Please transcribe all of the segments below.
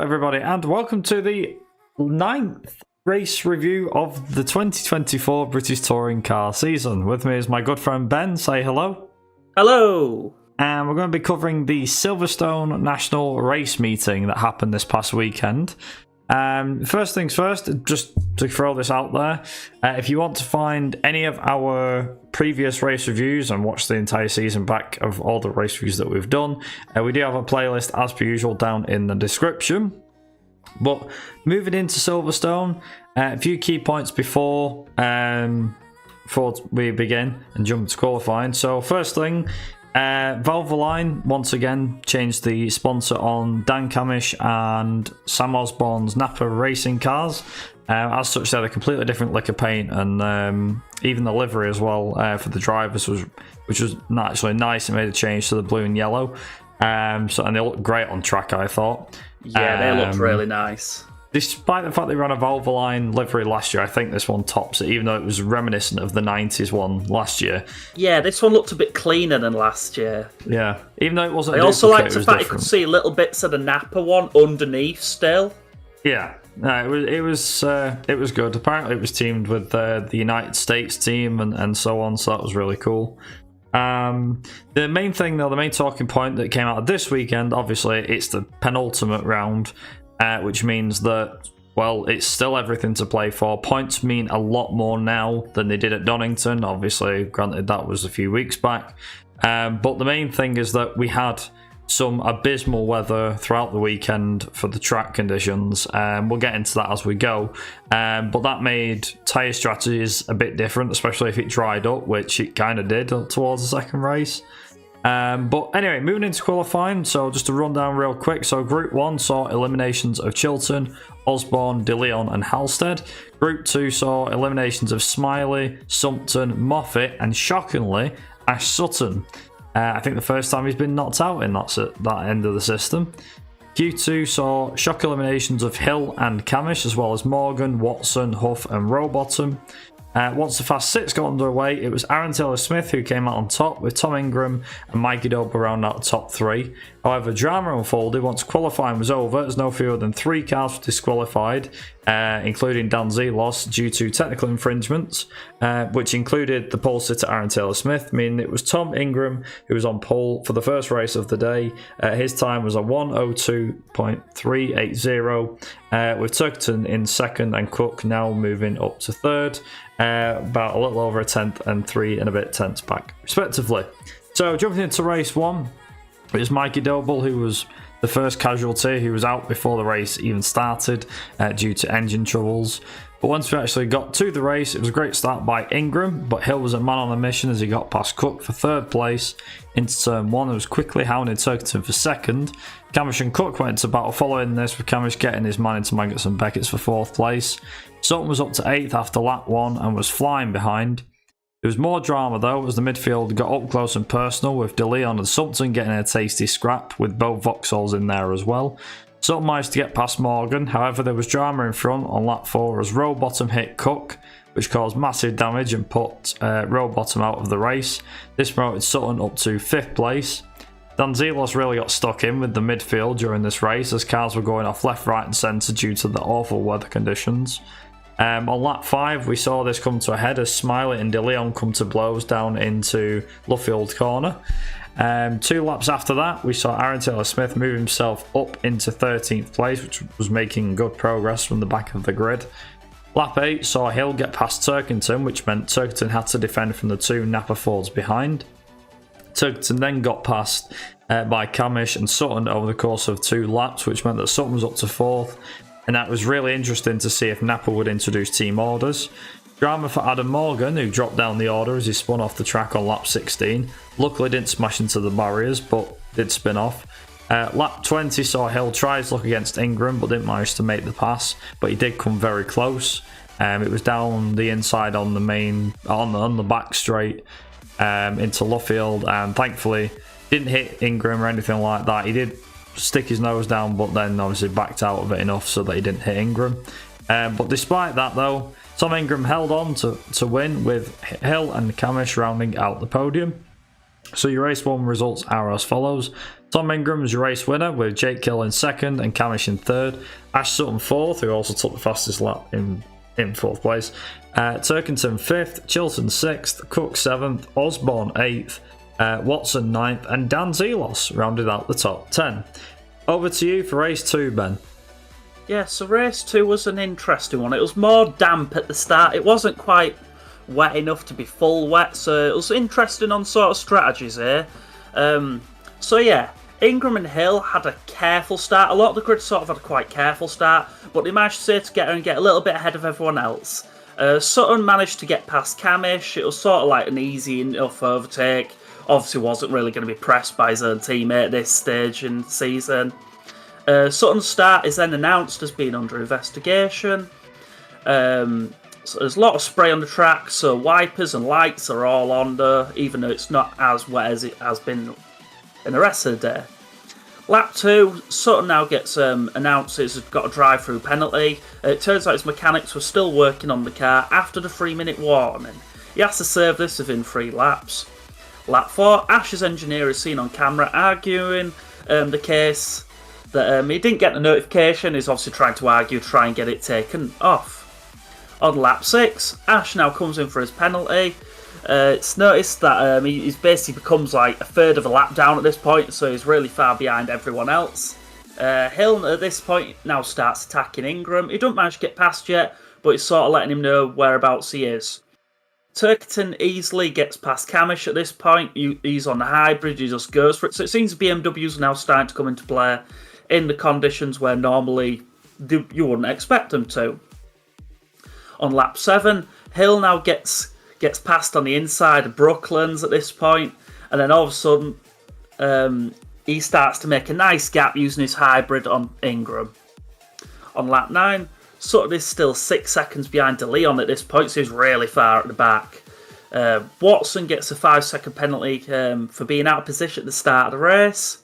everybody, and welcome to the 9th race review of the 2024 British Touring Car season. With me is my good friend Ben. Say hello. Hello. And we're going to be covering the Silverstone National Race Meeting that happened this past weekend. First things first, just to throw this out there, if you want to find any of our previous race reviews and watch the entire season back of all the race reviews that we've done, we do have a playlist as per usual down in the description. But moving into Silverstone, a few key points before we begin and jump to qualifying. So first thing, Valvoline once again changed the sponsor on Dan Camish and Sam Osborne's Napa racing cars. As such, they had a completely different lick of paint, and even the livery as well for the drivers which was not actually nice. It made a change to the blue and yellow, and they looked great on track, I thought. Yeah, they looked really nice. Despite the fact they ran a Valvoline livery last year, I think this one tops it, even though it was reminiscent of the 90s one last year. Yeah, this one looked a bit cleaner than last year. Yeah, even though it wasn't. I also liked the fact you could see little bits of the Napa one underneath still. Yeah, no, it was good. Apparently, it was teamed with the United States team and so on, so that was really cool. The main thing, though, the main talking point that came out of this weekend, obviously, it's the penultimate round. Which means that, well, it's still everything to play for. Points mean a lot more now than they did at Donington. Obviously, granted, that was a few weeks back. But the main thing is that we had some abysmal weather throughout the weekend for the track conditions. We'll get into that as we go. But that made tyre strategies a bit different, especially if it dried up, which it kind of did towards the second race. But anyway, moving into qualifying, so just to run down real quick. So Group 1 saw eliminations of Chilton, Osborne, De Leon and Halstead. Group 2 saw eliminations of Smiley, Sumpton, Moffat and, shockingly, Ash Sutton. I think the first time he's been knocked out in that end of the system. Q2 saw shock eliminations of Hill and Camish, as well as Morgan, Watson, Huff and Rowbottom. Once the Fast 6 got underway, it was Aaron Taylor-Smith who came out on top, with Tom Ingram and Mikey Dober round out the top three. However, drama unfolded once qualifying was over, as no fewer than 3 cars were disqualified, including Dan Zelos, due to technical infringements, which included the pole sitter Aaron Taylor-Smith, meaning it was Tom Ingram who was on pole for the first race of the day. His time was a 1:02.380, with Turkington in second and Cook now moving up to third. About a little over a tenth and 3 and a bit tenths back, respectively. So jumping into race 1, it was Mikey Doble who was the first casualty. He was out before the race even started due to engine troubles. But once we actually got to the race, it was a great start by Ingram, but Hill was a man on a mission as he got past Cook for third place into turn 1 and was quickly hounding Turkington for second. Camish and Cook went into battle following this, with Camish getting his man into Maggots and Beckett's for fourth place. Sutton was up to 8th after lap 1 and was flying behind. There was more drama though as the midfield got up close and personal, with De Leon and Sumpton getting a tasty scrap, with both Vauxhalls in there as well. Sutton managed to get past Morgan, however there was drama in front on lap 4 as Rowbottom hit Cook, which caused massive damage and put Rowbottom out of the race. This promoted Sutton up to 5th place. Dan Zelos really got stuck in with the midfield during this race as cars were going off left, right and centre due to the awful weather conditions. On lap 5 we saw this come to a head as Smiley and De Leon come to blows down into Luffield corner. 2 laps after that we saw Aaron Taylor-Smith move himself up into 13th place, which was making good progress from the back of the grid. Lap 8 saw Hill get past Turkington, which meant Turkington had to defend from the 2 Napa Fords behind. Turkington then got passed by Camish and Sutton over the course of 2 laps, which meant that Sutton was up to 4th, and that was really interesting to see if Napa would introduce team orders. Drama for Adam Morgan, who dropped down the order as he spun off the track on lap 16. Luckily didn't smash into the barriers, but did spin off. Lap 20 saw Hill try his luck against Ingram, but didn't manage to make the pass, but he did come very close. It was down the inside on the back straight into Luffield, and thankfully didn't hit Ingram or anything like that. He did stick his nose down, but then obviously backed out of it enough so that he didn't hit Ingram. But despite that though, Tom Ingram held on to win, with Hill and Camish rounding out the podium. So your race 1 results are as follows. Tom Ingram's your race winner with Jake Kill in second and Camish in third. Ash Sutton 4th, who also took the fastest lap in 4th place. Turkington 5th, Chilton 6th, Cook 7th, Osborne 8th, Watson 9th, and Dan Zelos rounded out the top 10. Over to you for race 2, Ben. Yeah, so race 2 was an interesting one. It was more damp at the start. It wasn't quite wet enough to be full wet, so it was interesting on sort of strategies here. So yeah, Ingram and Hill had a careful start. A lot of the grid sort of had a quite careful start, but they managed to get a little bit ahead of everyone else. Sutton managed to get past Camish. It was sort of like an easy enough overtake. Obviously wasn't really going to be pressed by his own teammate at this stage in the season. Sutton's start is then announced as being under investigation. So there's a lot of spray on the track, so wipers and lights are all on there, even though it's not as wet as it has been in the rest of the day. Lap 2, Sutton now gets announced he's got a drive-through penalty. It turns out his mechanics were still working on the car after the 3-minute warning. He has to serve this within 3 laps. Lap 4, Ash's engineer is seen on camera arguing the case that he didn't get the notification. He's obviously trying to argue, try and get it taken off. On lap 6, Ash now comes in for his penalty. It's noticed that he's basically becomes like a third of a lap down at this point, so he's really far behind everyone else. Hill at this point now starts attacking Ingram. He doesn't manage to get past yet, but he's sort of letting him know whereabouts he is. Turkington easily gets past Camish at this point. He's on the hybrid, he just goes for it. So it seems BMWs are now starting to come into play in the conditions where normally you wouldn't expect them to. On lap 7, Hill now gets past on the inside of Brooklands at this point, and then all of a sudden he starts to make a nice gap using his hybrid on Ingram. On lap 9, Sutton is still 6 seconds behind De Leon at this point, so he's really far at the back. Watson gets a 5-second penalty for being out of position at the start of the race.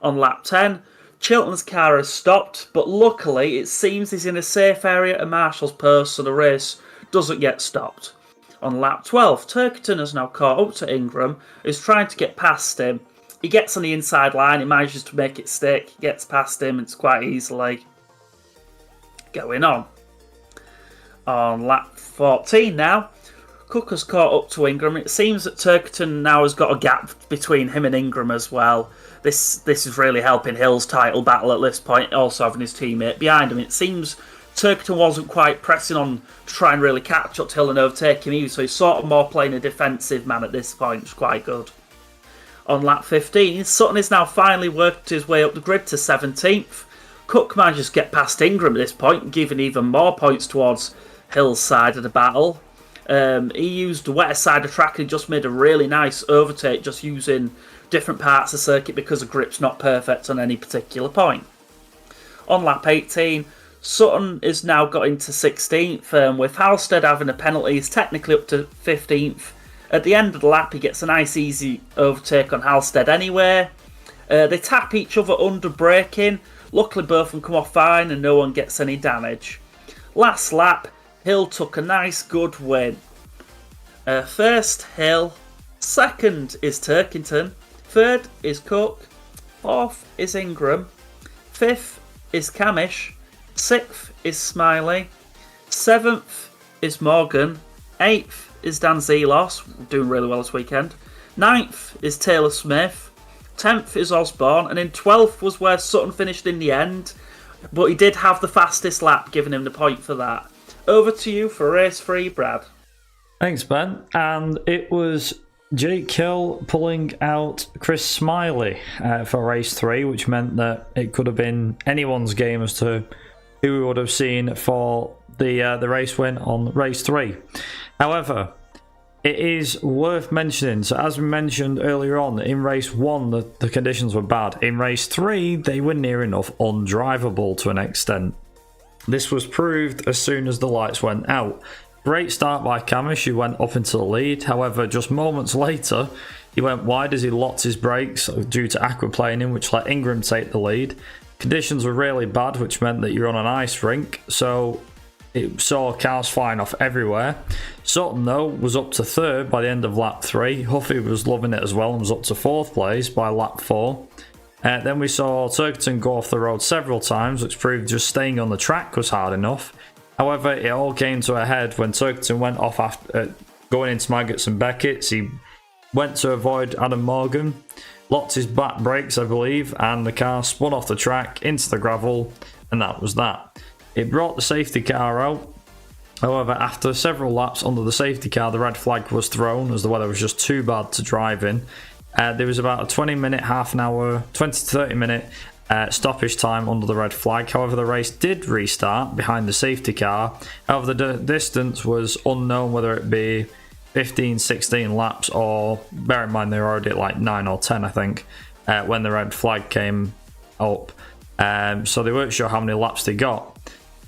On lap 10, Chilton's car has stopped, but luckily it seems he's in a safe area at Marshall's post, so the race doesn't get stopped. On lap 12, Turkington has now caught up to Ingram, who's trying to get past him. He gets on the inside line, he manages to make it stick, he gets past him, it's quite easily going on. On lap 14 now, Cook has caught up to Ingram. It seems that Turkington now has got a gap between him and Ingram as well. This is really helping Hill's title battle at this point, also having his teammate behind him. It seems Turkington wasn't quite pressing on to try and really catch up to Hill and overtake him either, so he's sort of more playing a defensive man at this point, which is quite good. On lap 15, Sutton is now finally worked his way up the grid to 17th. Cook manages to get past Ingram at this point, giving even more points towards Hill's side of the battle. He used the wetter side of the track and just made a really nice overtake just using different parts of the circuit because the grip's not perfect on any particular point. On lap 18, Sutton is now got into 16th, with Halstead having a penalty. He's technically up to 15th. At the end of the lap, he gets a nice easy overtake on Halstead anyway. They tap each other under braking. Luckily, both of them come off fine and no one gets any damage. Last lap, Hill took a nice good win. First, Hill. Second is Turkington. Third is Cook. Fourth is Ingram. Fifth is Camish. Sixth is Smiley. Seventh is Morgan. Eighth is Dan Zelos, doing really well this weekend. Ninth is Taylor Smith. 10th is Osborne, and in 12th was where Sutton finished in the end, but he did have the fastest lap, giving him the point for that. Over to you for race 3, Brad. Thanks, Ben. And it was Jake Hill pulling out Chris Smiley for race 3, which meant that it could have been anyone's game as to who we would have seen for the race win on race 3. However, it is worth mentioning, so as we mentioned earlier on, in race 1 the conditions were bad. In race 3 they were near enough undrivable to an extent. This was proved as soon as the lights went out. Great start by Camish, who went up into the lead. However, just moments later he went wide as he locked his brakes due to aquaplaning, which let Ingram take the lead. Conditions were really bad, which meant that you're on an ice rink, so it saw cars flying off everywhere. Sutton, though, was up to third by the end of lap 3. Huffy was loving it as well and was up to fourth place by lap 4. Then we saw Turkington go off the road several times, which proved just staying on the track was hard enough. However, it all came to a head when Turkington went off after going into Maggots and Beckett's. He went to avoid Adam Morgan, locked his back brakes, I believe, and the car spun off the track into the gravel, and that was that. It brought the safety car out. However, after several laps under the safety car, the red flag was thrown as the weather was just too bad to drive in. There was about a 20 to 30 minute stoppage time under the red flag. However, the race did restart behind the safety car. However, the distance was unknown, whether it be 15, 16 laps, or bear in mind they were already at like 9 or 10, I think, when the red flag came up. So they weren't sure how many laps they got.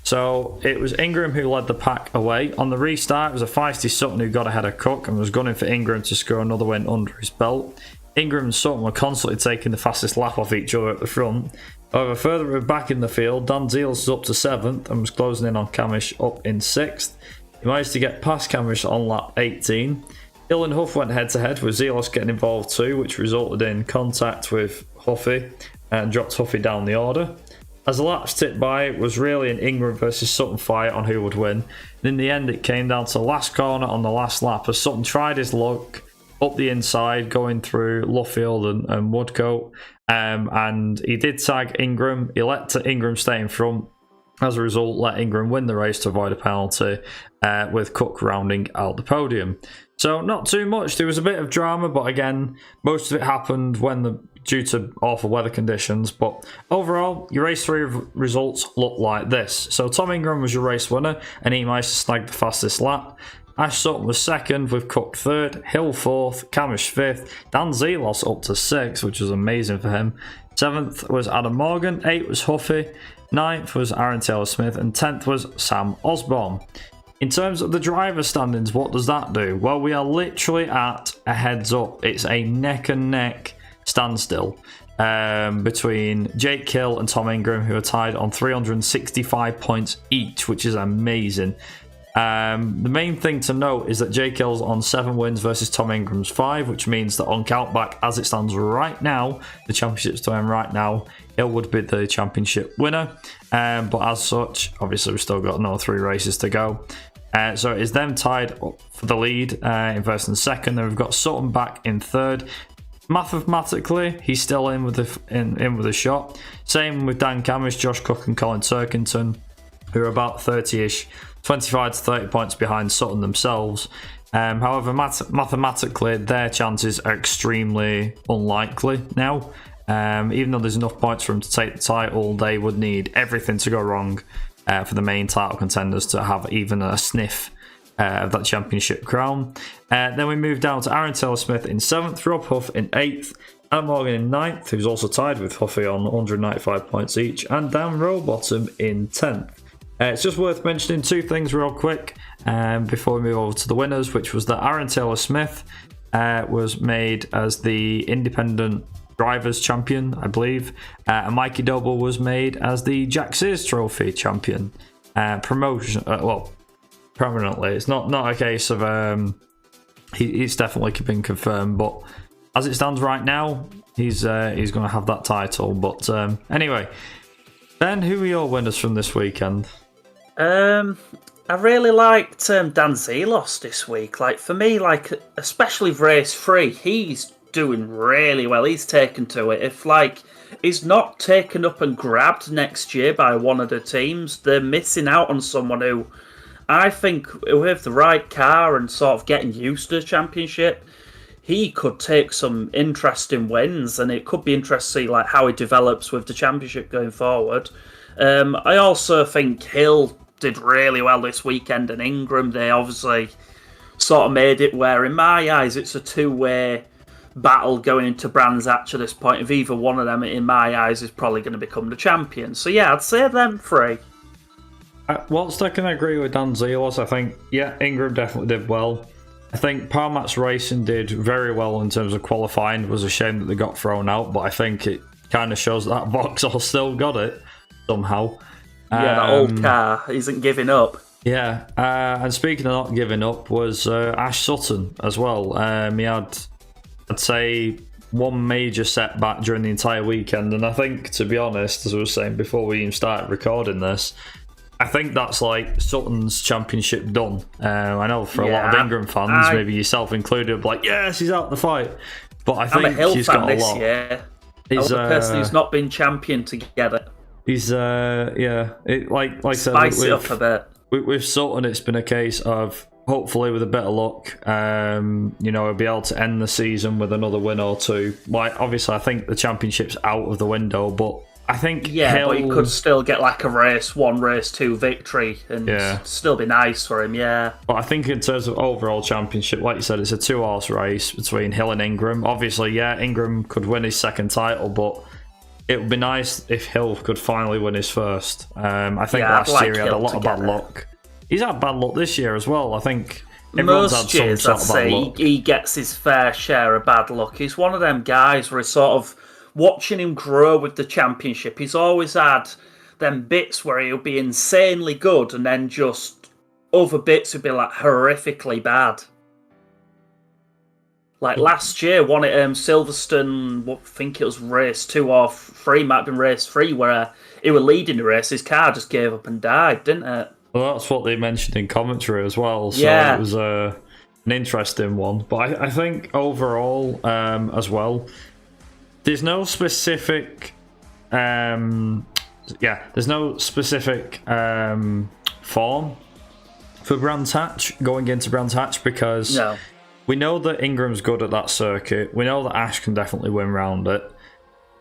So it was Ingram who led the pack away. On the restart, it was a feisty Sutton who got ahead of Cook and was gunning for Ingram to score another win under his belt. Ingram and Sutton were constantly taking the fastest lap off each other at the front. However, further back in the field, Dan Zeelos was up to 7th and was closing in on Camish up in 6th. He managed to get past Camish on lap 18. Hill and Huff went head to head with Zeelos getting involved too, which resulted in contact with Huffy and dropped Huffy down the order. As the laps ticked by, it was really an Ingram versus Sutton fight on who would win. And in the end, it came down to the last corner on the last lap as Sutton tried his luck up the inside, going through Luffield and Woodcote. And he did tag Ingram. He let Ingram stay in front. As a result, let Ingram win the race to avoid a penalty, with Cook rounding out the podium. So not too much. There was a bit of drama, but again, most of it happened due to awful weather conditions. But overall, your race 3 results look like this. So Tom Ingram was your race winner, and he managed to snag the fastest lap. Ash Sutton was 2nd, with Cook 3rd, Hill 4th, Camish 5th, Dan Zeelos up to 6th, which was amazing for him. 7th was Adam Morgan, 8th was Huffy, 9th was Aaron Taylor-Smith, and 10th was Sam Osborne. In terms of the driver standings, what does that do? Well, we are literally at a heads up. It's a neck and neck standstill between Jake Hill and Tom Ingram, who are tied on 365 points each, which is amazing. The main thing to note is that Jake Hill's on 7 wins versus Tom Ingram's 5, which means that on countback, as it stands right now, the championship's to him right now, Hill would be the championship winner. But as such, obviously we've still got another 3 races to go. So it is them tied up for the lead in first and second. Then we've got Sutton back in 3rd. Mathematically, he's still in with a shot. Same with Dan Camish, Josh Cook, and Colin Turkington, who are about 30-ish, 25 to 30 points behind Sutton themselves. However, mathematically, their chances are extremely unlikely now. Even though there's enough points for them to take the title, they would need everything to go wrong for the main title contenders to have even a sniff of that championship crown. Then we move down to Aaron Taylor-Smith in 7th, Rob Huff in 8th, Adam Morgan in 9th, who's also tied with Huffy on 195 points each, and Dan Rowbottom in 10th. It's just worth mentioning 2 things real quick before we move over to the winners, which was that Aaron Taylor-Smith was made as the independent drivers champion, I believe, and Mikey Doble was made as the Jack Sears Trophy champion. Permanently. It's not a case of he's definitely been confirmed, but as it stands right now, he's going to have that title. But anyway, Ben, who are your winners from this weekend? I really liked Dan Zeelos this week. Like, for me, like, especially for race 3, he's doing really well. He's taken to it. If he's not taken up and grabbed next year by one of the teams, they're missing out on someone who I think with the right car and sort of getting used to the championship, he could take some interesting wins, and it could be interesting to see like how he develops with the championship going forward. I also think Hill did really well this weekend, and Ingram, they obviously sort of made it where, in my eyes, it's a 2-way battle going into Brands Hatch at this point. If either one of them, in my eyes, is probably going to become the champion. So yeah, I'd say them 3. Whilst I can agree with Dan Zeelos, I think, yeah, Ingram definitely did well. I think Parmax Racing did very well in terms of qualifying. It was a shame that they got thrown out, but I think it kind of shows that Vauxhall still got it somehow. Yeah, that old car isn't giving up. Yeah, and speaking of not giving up was Ash Sutton as well. He had, I'd say, one major setback during the entire weekend, and I think, to be honest, as I was saying before we even started recording this, I think that's like Sutton's championship done. I know for a lot of Ingram fans, maybe yourself included, like, yes, he's out the fight. But I think I'm a Hill he's fan got a this lot. year. He's the person who's not been champion together. He's like I said, spice it up a bit. With Sutton, it's been a case of hopefully with a bit of luck, he'll be able to end the season with another win or two. Like, obviously, I think the championship's out of the window, but I think but he could still get like a race 1, race 2 victory and still be nice for him, But I think in terms of overall championship, like you said, it's a 2-horse race between Hill and Ingram. Obviously, Ingram could win his second title, but it would be nice if Hill could finally win his first. I think last year he had a lot of bad luck. He's had bad luck this year as well. I think most years, I'd say, he gets his fair share of bad luck. He's one of them guys where he's sort of watching him grow with the championship. He's always had them bits where he'll be insanely good and then just other bits would be like horrifically bad. Like last year, one at Silverstone, I think it was race 2 or 3, might have been race 3, where he was leading the race, his car just gave up and died, didn't it? Well, that's what they mentioned in commentary as well, so it was an interesting one. But I think overall, as well, there's no specific, form for Brands Hatch going into Brands Hatch because we know that Ingram's good at that circuit. We know that Ash can definitely win round it.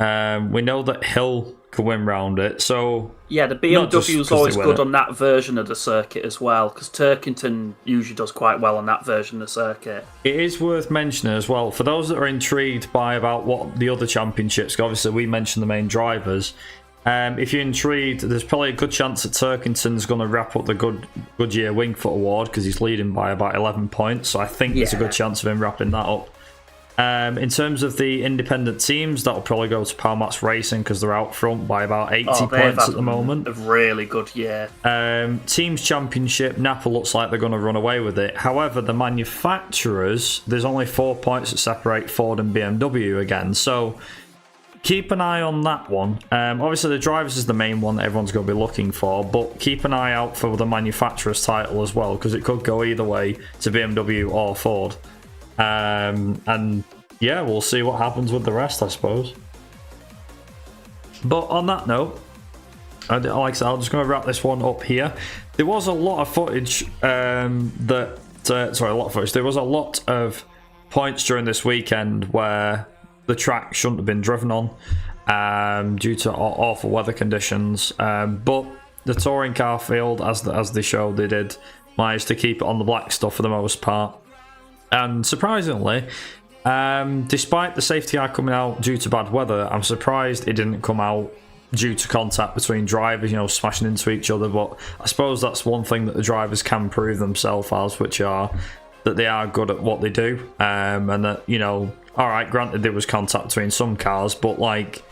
We know that Hill can win round it. So the BMW is always good on that version of the circuit as well, because Turkington usually does quite well on that version of the circuit. It is worth mentioning as well, for those that are intrigued by about what the other championships, obviously we mentioned the main drivers. If you're intrigued, there's probably a good chance that Turkington's going to wrap up the Goodyear Wingfoot Award because he's leading by about 11 points. So I think there's a good chance of him wrapping that up. In terms of the independent teams, that'll probably go to Palmax Racing because they're out front by about 80 points at the moment. A really good year. Teams Championship, Napa looks like they're going to run away with it. However, the manufacturers, there's only 4 points that separate Ford and BMW again. So keep an eye on that one. Obviously, the drivers is the main one that everyone's going to be looking for, but keep an eye out for the manufacturer's title as well, because it could go either way to BMW or Ford. We'll see what happens with the rest, I suppose. But on that note, like I said, I'm just going to wrap this one up here. There was a lot of footage There was a lot of points during this weekend where the track shouldn't have been driven on due to awful weather conditions. But the touring car field, as they showed, they did manage to keep it on the black stuff for the most part. And surprisingly, despite the safety car coming out due to bad weather, I'm surprised it didn't come out due to contact between drivers, smashing into each other. But I suppose that's one thing that the drivers can prove themselves as, which are that they are good at what they do. And that, alright, granted there was contact between some cars, but most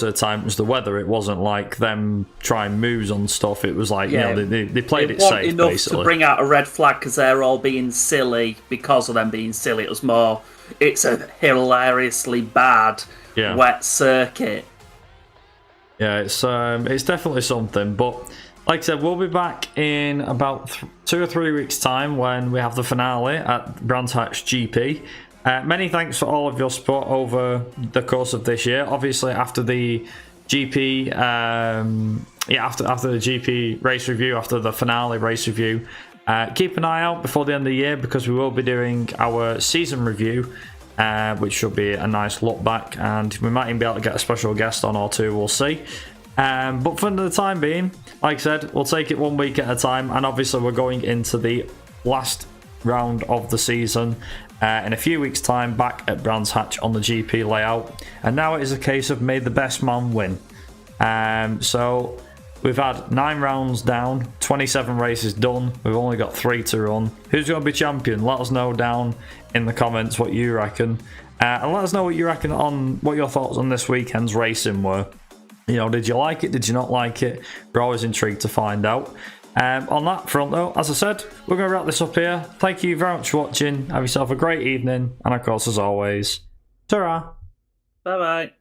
of the time it was the weather. It wasn't like them trying moves on stuff. It was like, they played it safe, enough basically. To bring out a red flag because they're all being silly because of them being silly. It was more, it's a hilariously bad wet circuit. Yeah, it's definitely something. But like I said, we'll be back in about 2 or 3 weeks' time when we have the finale at Brands Hatch GP. Many thanks for all of your support over the course of this year. Obviously, after the GP, after the GP race review, after the finale race review, keep an eye out before the end of the year because we will be doing our season review, which should be a nice look back, and we might even be able to get a special guest on or two. We'll see. But for the time being, like I said, we'll take it 1 week at a time, and obviously we're going into the last round of the season in a few weeks' time back at Brands Hatch on the GP layout. And now it is a case of may the best man win. So we've had 9 rounds down, 27 races done. We've only got 3 to run. Who's going to be champion? Let us know down in the comments what you reckon. And let us know what you reckon on what your thoughts on this weekend's racing were. Did you like it? Did you not like it? We're always intrigued to find out. On that front, though, as I said, we're going to wrap this up here. Thank you very much for watching. Have yourself a great evening. And of course, as always, ta-ra. Bye-bye.